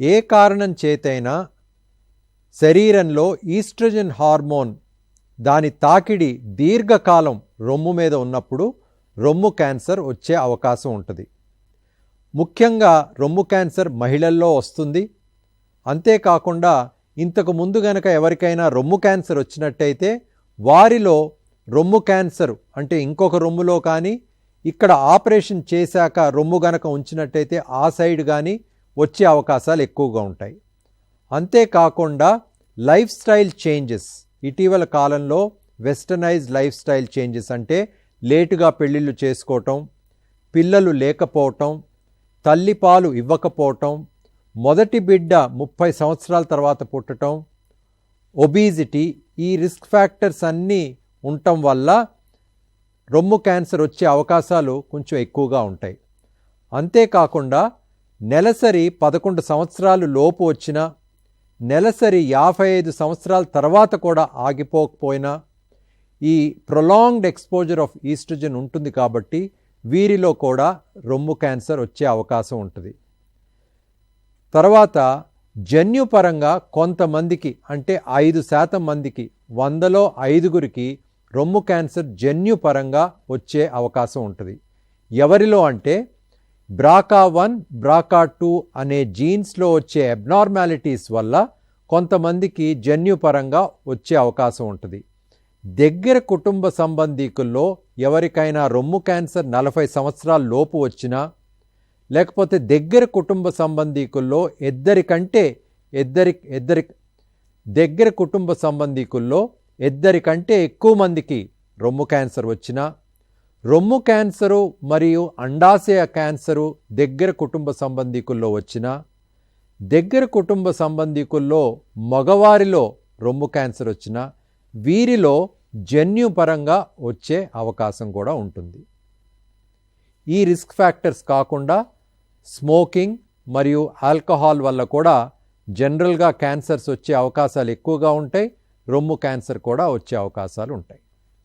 ఏ కారణం చేతైనా శరీరంలో oestrogen hormone దాని తాకిడి దీర్ఘకాలం రొమ్ము మీద ఉన్నప్పుడు రొమ్ము క్యాన్సర్ వచ్చే అవకాశం ఉంటుంది. ముఖ్యంగా రొమ్ము క్యాన్సర్ మహిళల్లో వస్తుంది. అంతేకాకుండా ఇంతకు ముందు గనక ఎవరికైనా రొమ్ము క్యాన్సర్ వచ్చినట్టయితే వారిలో రొమ్ము క్యాన్సర్ అంటే ఇంకొక రొమ్ములో కానీ ఇక్కడ ఆపరేషన్ చేశాక రొమ్ము గనక ఉంచినట్టయితే ఆ సైడ్ కానీ వచ్చే అవకాశాలు ఎక్కువగా ఉంటాయి. అంతేకాకుండా లైఫ్ స్టైల్ చేంజెస్, ఇటీవల కాలంలో వెస్టర్నైజ్ లైఫ్ స్టైల్ చేంజెస్ అంటే లేటుగా పెళ్ళిళ్ళు చేసుకోవటం, పిల్లలు లేకపోవటం, తల్లిపాలు ఇవ్వకపోవటం, మొదటి బిడ్డ 30 సంవత్సరాల తర్వాత పుట్టడం, ఒబీజిటీ, ఈ రిస్క్ ఫ్యాక్టర్స్ అన్నీ ఉండటం వల్ల రొమ్ము క్యాన్సర్ వచ్చే అవకాశాలు కొంచెం ఎక్కువగా ఉంటాయి. అంతేకాకుండా నెలసరి 11 సంవత్సరాలు లోపు వచ్చినా, నెలసరి 55 సంవత్సరాల తర్వాత కూడా ఆగిపోకపోయినా ఈ ప్రొలాంగ్డ్ ఎక్స్పోజర్ ఆఫ్ ఈస్ట్రోజన్ ఉంటుంది కాబట్టి వీరిలో కూడా రొమ్ము క్యాన్సర్ వచ్చే అవకాశం ఉంటుంది. తర్వాత జన్యుపరంగా కొంతమందికి అంటే 5% మందికి 100లో 5గురికి రొమ్ము క్యాన్సర్ జన్యుపరంగా వచ్చే అవకాశం ఉంటుంది. ఎవరిలో అంటే BRCA1, BRCA2 అనే జీన్స్లో వచ్చే అబ్నార్మాలిటీస్ వల్ల కొంతమందికి జన్యుపరంగా వచ్చే అవకాశం ఉంటుంది. దగ్గర కుటుంబ సంబంధీకుల్లో ఎవరికైనా రొమ్ము క్యాన్సర్ 40 సంవత్సరాల లోపు వచ్చినా, లేకపోతే దగ్గర కుటుంబ సంబంధీకుల్లో దగ్గర కుటుంబ సంబంధీకుల్లో ఇద్దరికంటే ఎక్కువ మందికి రొమ్ము క్యాన్సర్ వచ్చినా, రొమ్ము క్యాన్సరు మరియు అండాశయ క్యాన్సరు దగ్గర కుటుంబ సంబంధీకుల్లో వచ్చినా, దగ్గర కుటుంబ సంబంధీకుల్లో మగవారిలో రొమ్ము క్యాన్సర్ వచ్చినా వీరిలో జన్యుపరంగా వచ్చే అవకాశం కూడా ఉంటుంది. ఈ రిస్క్ ఫ్యాక్టర్స్ కాకుండా స్మోకింగ్ మరియు ఆల్కహాల్ వల్ల కూడా జనరల్గా క్యాన్సర్స్ వచ్చే అవకాశాలు ఎక్కువగా ఉంటాయి. రొమ్ము క్యాన్సర్ కూడా వచ్చే అవకాశాలు ఉంటాయి.